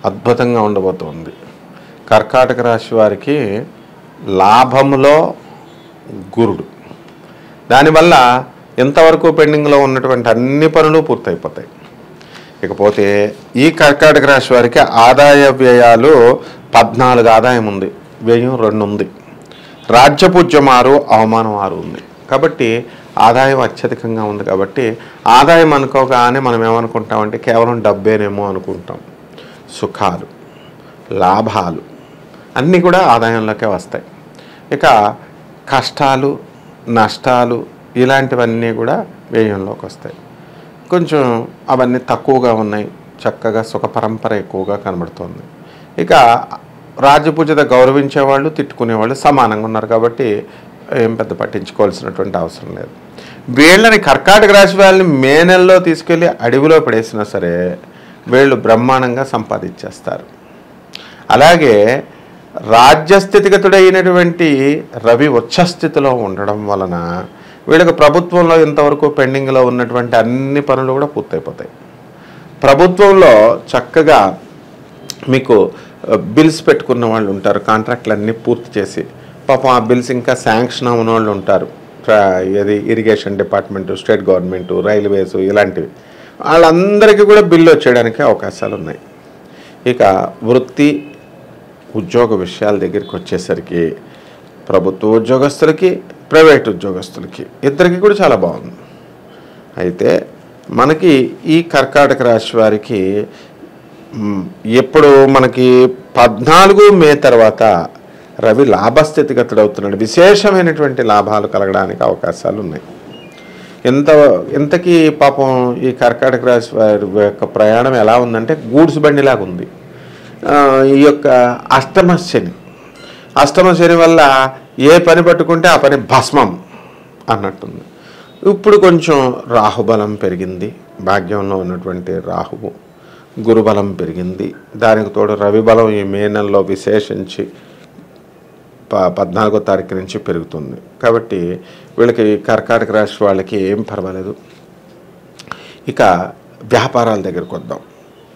అద్భుతంగా ఉండబోతోంది. కర్కాటక రాశి వారికి లాభంలో గురుడు, దానివల్ల ఇంతవరకు పెండింగ్లో ఉన్నటువంటి అన్ని పనులు పూర్తయిపోతాయి. ఇకపోతే ఈ కర్కాటక రాశి వారికి ఆదాయ వ్యయాలు 14 ఆదాయం ఉంది, వ్యయం 2 ఉంది, రాజ్యపూజ్యం 6, అవమానం 6 ఉంది. కాబట్టి ఆదాయం అత్యధికంగా ఉంది. కాబట్టి ఆదాయం అనుకోగానే మనం ఏమనుకుంటామంటే కేవలం డబ్బేనేమో అనుకుంటాం. సుఖాలు, లాభాలు అన్నీ కూడా ఆదాయంలోకే వస్తాయి. ఇక కష్టాలు, నష్టాలు ఇలాంటివన్నీ కూడా వ్యయంలోకి వస్తాయి. కొంచెం అవన్నీ తక్కువగా ఉన్నాయి, చక్కగా సుఖ పరంపర ఎక్కువగా కనబడుతుంది. ఇక రాజపూజత గౌరవించేవాళ్ళు, తిట్టుకునేవాళ్ళు సమానంగా ఉన్నారు. కాబట్టి ఏం పెద్ద పట్టించుకోవాల్సినటువంటి అవసరం లేదు. వీళ్ళని కర్కాటక రాశి వాళ్ళని మే నెలలో తీసుకెళ్ళి అడవిలో పడేసినా సరే వీళ్ళు బ్రహ్మాండంగా సంపాదించేస్తారు. అలాగే రాజ్యస్థితిగతుడైనటువంటి రవి ఉచ్చస్థితిలో ఉండడం వలన వీళ్ళకి ప్రభుత్వంలో ఇంతవరకు పెండింగ్లో ఉన్నటువంటి అన్ని పనులు కూడా పూర్తయిపోతాయి. ప్రభుత్వంలో చక్కగా మీకు బిల్స్ పెట్టుకున్న వాళ్ళు ఉంటారు, కాంట్రాక్ట్లు అన్నీ పూర్తి చేసి పాపం ఆ బిల్స్ ఇంకా శాంక్షన్ అవ్వని వాళ్ళు ఉంటారు. ఇది irrigation department, state government, railways ఇలాంటివి వాళ్ళందరికీ కూడా బిల్లు వచ్చేయడానికి అవకాశాలు ఉన్నాయి. ఇక వృత్తి ఉద్యోగ విషయాల దగ్గరికి వచ్చేసరికి ప్రభుత్వ ఉద్యోగస్తులకి, ప్రైవేట్ ఉద్యోగస్తులకి ఇద్దరికి కూడా చాలా బాగుంది. అయితే మనకి ఈ కర్కాటక రాశి వారికి ఎప్పుడు మనకి 14 మే తర్వాత రవి లాభస్థితిగతుడవుతున్నాడు. విశేషమైనటువంటి లాభాలు కలగడానికి అవకాశాలు ఉన్నాయి. ఇంతకీ పాపం ఈ కర్కాటక రాశి వారి యొక్క ప్రయాణం ఎలా ఉందంటే గూడ్స్ బండిలాగా ఉంది. ఈ యొక్క అష్టమ శని వల్ల ఏ పని పట్టుకుంటే ఆ పని భస్మం అన్నట్టుంది. ఇప్పుడు కొంచెం రాహుబలం పెరిగింది, భాగ్యంలో ఉన్నటువంటి రాహువు, గురుబలం పెరిగింది. దానికి తోడు రవి బలం ఈ మే నెలలో విశేషించి 14వ తారీఖు నుంచి పెరుగుతుంది. కాబట్టి వీళ్ళకి కర్కాటక రాశి వాళ్ళకి ఏం పర్వాలేదు. ఇక వ్యాపారాల దగ్గరికి వద్దాం.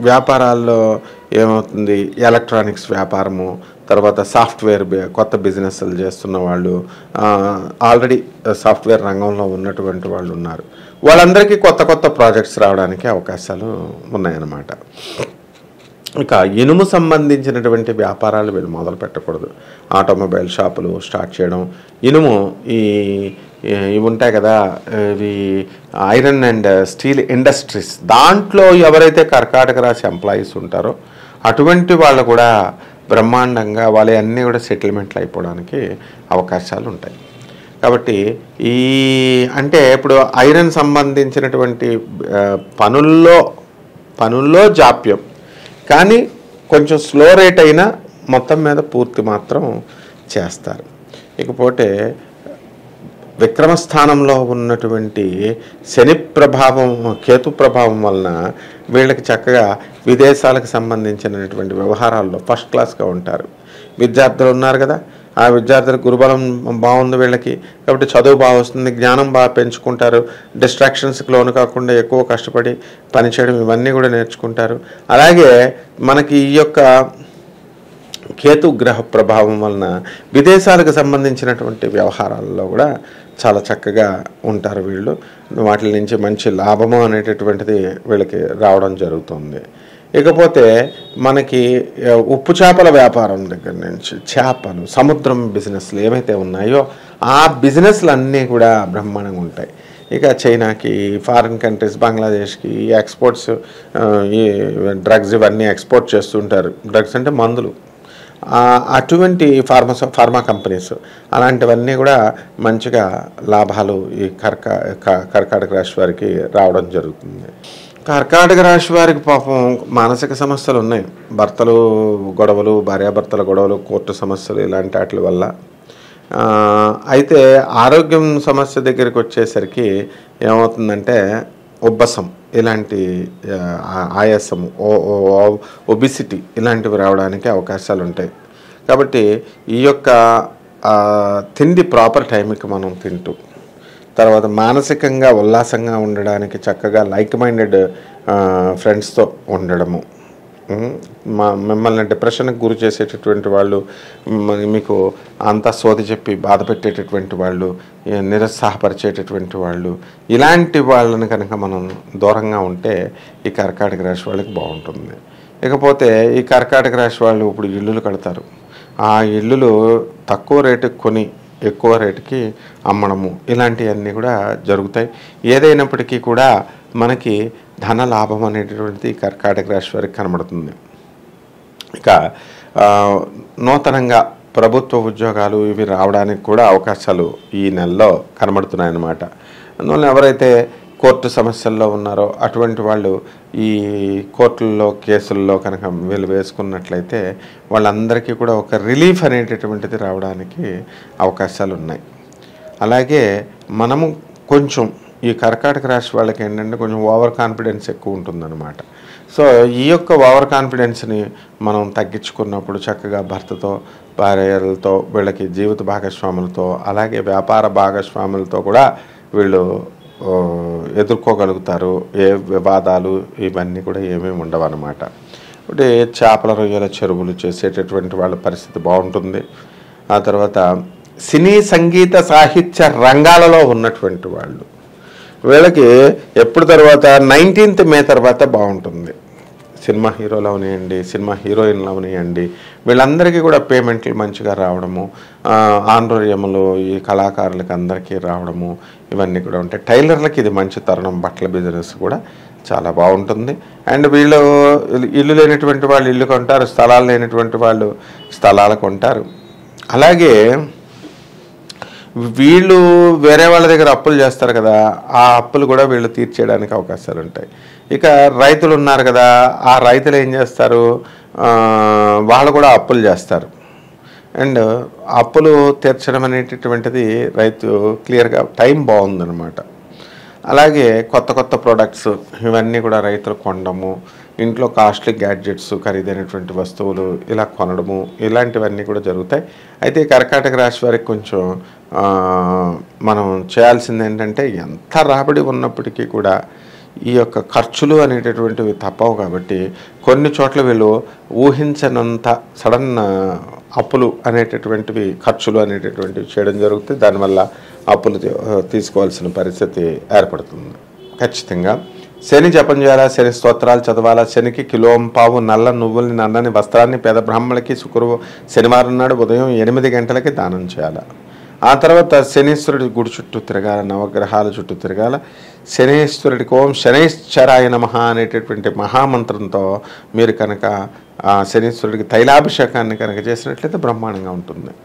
వ్యాపారాల్లో ఏమవుతుంది, ఎలక్ట్రానిక్స్ వ్యాపారము, తర్వాత సాఫ్ట్వేర్ కొత్త బిజినెస్లు చేస్తున్న వాళ్ళు, ఆల్రెడీ సాఫ్ట్వేర్ రంగంలో ఉన్నటువంటి వాళ్ళు ఉన్నారు. వాళ్ళందరికీ కొత్త కొత్త ప్రాజెక్ట్స్ రావడానికి అవకాశాలు ఉన్నాయన్నమాట. ఇక ఇనుము సంబంధించినటువంటి వ్యాపారాలు వీళ్ళు మొదలు పెట్టకూడదు. ఆటోమొబైల్ షాపులు స్టార్ట్ చేయడం, ఇనుము ఇవి ఉంటాయి కదా, ఇవి ఐరన్ అండ్ స్టీల్ ఇండస్ట్రీస్, దాంట్లో ఎవరైతే కర్కాటక రాశి ఎంప్లాయీస్ ఉంటారో అటువంటి వాళ్ళు కూడా బ్రహ్మాండంగా వాళ్ళ అన్నీ కూడా సెటిల్మెంట్లు అయిపోవడానికి అవకాశాలు ఉంటాయి. కాబట్టి అంటే ఇప్పుడు ఐరన్ సంబంధించినటువంటి పనుల్లో జాప్యం, కానీ కొంచెం స్లో రేట్ అయినా మొత్తం మీద పూర్తి మాత్రం చేస్తారు. ఇకపోతే విక్రమస్థానంలో ఉన్నటువంటి శని ప్రభావం, కేతు ప్రభావం వలన వీళ్ళకి చక్కగా విదేశాలకు సంబంధించినటువంటి వ్యవహారాల్లో ఫస్ట్ క్లాస్గా ఉంటారు. విద్యార్థులు ఉన్నారు కదా, ఆ విద్యార్థులకు గురుబలం బాగుంది వీళ్ళకి. కాబట్టి చదువు బాగా వస్తుంది, జ్ఞానం బాగా పెంచుకుంటారు, డిస్ట్రాక్షన్స్కి లోను కాకుండా ఎక్కువ కష్టపడి పనిచేయడం ఇవన్నీ కూడా నేర్చుకుంటారు. అలాగే మనకి ఈ యొక్క కేతు గ్రహ ప్రభావం వలన విదేశాలకు సంబంధించినటువంటి వ్యవహారాల్లో కూడా చాలా చక్కగా ఉంటారు వీళ్ళు. వాటి నుంచి మంచి లాభము అనేటటువంటిది వీళ్ళకి రావడం జరుగుతుంది. ఇకపోతే మనకి ఉప్పు చేపల వ్యాపారం దగ్గర నుంచి చేపలు, సముద్రం బిజినెస్లు ఏవైతే ఉన్నాయో ఆ బిజినెస్లు అన్నీ కూడా బ్రహ్మాండంగా ఉంటాయి. ఇక చైనాకి, ఫారిన్ కంట్రీస్, బంగ్లాదేశ్కి ఎక్స్పోర్ట్స్, ఈ డ్రగ్స్ ఇవన్నీ ఎక్స్పోర్ట్ చేస్తుంటారు. డ్రగ్స్ అంటే మందులు, అటువంటి ఫార్మా కంపెనీస్, అలాంటివన్నీ కూడా మంచిగా లాభాలు ఈ కర్కాటక రాశి వారికి రావడం జరుగుతుంది. కర్కాటక రాశి వారికి పాపం మానసిక సమస్యలు ఉన్నాయి. భర్తలు గొడవలు, భార్యాభర్తల గొడవలు, కోర్టు సమస్యలు ఇలాంటి వాటి వల్ల. అయితే ఆరోగ్యం సమస్య దగ్గరికి వచ్చేసరికి ఏమవుతుందంటే ఉబ్బసం, ఇలాంటి ఆయాసము, ఒబిసిటీ ఇలాంటివి రావడానికి అవకాశాలు ఉంటాయి. కాబట్టి ఈ యొక్క తిండి ప్రాపర్ టైంకి మనం తింటూ, తర్వాత మానసికంగా ఉల్లాసంగా ఉండడానికి చక్కగా లైక్ మైండెడ్ ఫ్రెండ్స్తో ఉండడము, ఉమ్, మిమ్మల్ని డిప్రెషన్కి గురి చేసేటటువంటి వాళ్ళు, మీకు అంతా సోది చెప్పి బాధ పెట్టేటటువంటి వాళ్ళు, నిరుత్సాహపరిచేటటువంటి వాళ్ళు, ఇలాంటి వాళ్ళని కనుక మనం దూరంగా ఉంటే ఈ కర్కాటక రాశి వాళ్ళకి బాగుంటుంది. ఇకపోతే ఈ కర్కాటక రాశి వాళ్ళు ఇప్పుడు ఇల్లులు కడతారు. ఆ ఇల్లులు తక్కువ రేటుకి కొని ఎక్కువ రేటుకి అమ్మడము, ఇలాంటివన్నీ కూడా జరుగుతాయి. ఏదైనప్పటికీ కూడా మనకి ధన లాభం అనేటటువంటిది కర్కాటక రాశి వారికి కనబడుతుంది. ఇక నూతనంగా ప్రభుత్వ ఉద్యోగాలు ఇవి రావడానికి కూడా అవకాశాలు ఈ నెలలో కనబడుతున్నాయన్నమాట. అందువల్ల ఎవరైతే కోర్టు సమస్యల్లో ఉన్నారో అటువంటి వాళ్ళు ఈ కోర్టుల్లో కేసుల్లో కనుక వీళ్ళు వేసుకున్నట్లయితే వాళ్ళందరికీ కూడా ఒక రిలీఫ్ అనేటటువంటిది రావడానికి అవకాశాలు ఉన్నాయి. అలాగే మనము కొంచెం ఈ కర్కాటక రాశి వాళ్ళకి ఏంటంటే కొంచెం ఓవర్ కాన్ఫిడెన్స్ ఎక్కువ ఉంటుందన్నమాట. సో ఈ యొక్క ఓవర్ కాన్ఫిడెన్స్ని మనం తగ్గించుకున్నప్పుడు చక్కగా భర్తతో, భార్యలతో, వీళ్ళకి జీవిత భాగస్వాములతో, అలాగే వ్యాపార భాగస్వాములతో కూడా వీళ్ళు ఎదుర్కోగలుగుతారు. ఏ వివాదాలు ఇవన్నీ కూడా ఏమేమి ఉండవు అన్నమాట. అంటే చేపల రొయ్యల చెరువులు చేసేటటువంటి వాళ్ళ పరిస్థితి బాగుంటుంది. ఆ తర్వాత సినీ సంగీత సాహిత్య రంగాలలో ఉన్నటువంటి వాళ్ళు వీళ్ళకి ఎప్పుడు తర్వాత 19th మే తర్వాత బాగుంటుంది. సినిమా హీరోలు అవనియండి, సినిమా హీరోయిన్లు అవనియండి, వీళ్ళందరికీ కూడా పేమెంట్లు మంచిగా రావడము, ఆందోళనలు ఈ కళాకారులకి అందరికీ రావడము, ఇవన్నీ కూడా ఉంటాయి. టైలర్లకి ఇది మంచి తరుణం. బట్టల బిజినెస్ కూడా చాలా బాగుంటుంది. అండ్ వీళ్ళు ఇల్లు లేనటువంటి వాళ్ళు ఇల్లు కొంటారు, స్థలాలు లేనటువంటి వాళ్ళు స్థలాలు కొంటారు. అలాగే వీళ్ళు వేరే వాళ్ళ దగ్గర అప్పులు చేస్తారు కదా, ఆ అప్పులు కూడా వీళ్ళు తీర్చేయడానికి అవకాశాలు ఉంటాయి. ఇక రైతులు ఉన్నారు కదా, ఆ రైతులు ఏం చేస్తారు, వాళ్ళు కూడా అప్పులు చేస్తారు. అండ్ అప్పులు తీర్చడం అనేటటువంటిది రైతు క్లియర్గా టైం బాగుందన్నమాట. అలాగే కొత్త కొత్త ప్రోడక్ట్స్ ఇవన్నీ కూడా రైతులు కొనడము, ఇంట్లో కాస్ట్లీ గ్యాడ్జెట్స్, ఖరీదైనటువంటి వస్తువులు ఇలా కొనడము, ఇలాంటివన్నీ కూడా జరుగుతాయి. అయితే కర్కాటక రాశి వారికి కొంచెం మనం చేయాల్సింది ఏంటంటే, ఎంత రాబడి ఉన్నప్పటికీ కూడా ఈ యొక్క ఖర్చులు అనేటటువంటివి తప్పవు. కాబట్టి కొన్ని చోట్ల వీళ్ళు ఊహించనంత సడన్ అప్పులు అనేటటువంటివి, ఖర్చులు అనేటటువంటివి చేయడం జరుగుతుంది. దానివల్ల అప్పులు తీసుకోవాల్సిన పరిస్థితి ఏర్పడుతుంది. ఖచ్చితంగా శని జపం చేయాలా, శని స్తోత్రాలు చదవాలా, శనికి కిలోంపావు నల్ల నువ్వుల్ని, నన్నని వస్త్రాన్ని పేద బ్రాహ్మణులకి శనివారం నాడు ఉదయం 8 గంటలకి దానం చేయాలి. ఆ తర్వాత శనీశ్వరుడి గుడి చుట్టూ తిరగాల, నవగ్రహాల చుట్టూ తిరగాల. శనీశ్వరుడికి ఓం శనైశ్చరాయ నమః అనేటటువంటి మహామంత్రంతో మీరు కనుక శనీశ్వరుడికి తైలాభిషేకాన్ని కనుక చేసినట్లయితే బ్రహ్మాండంగా ఉంటుంది.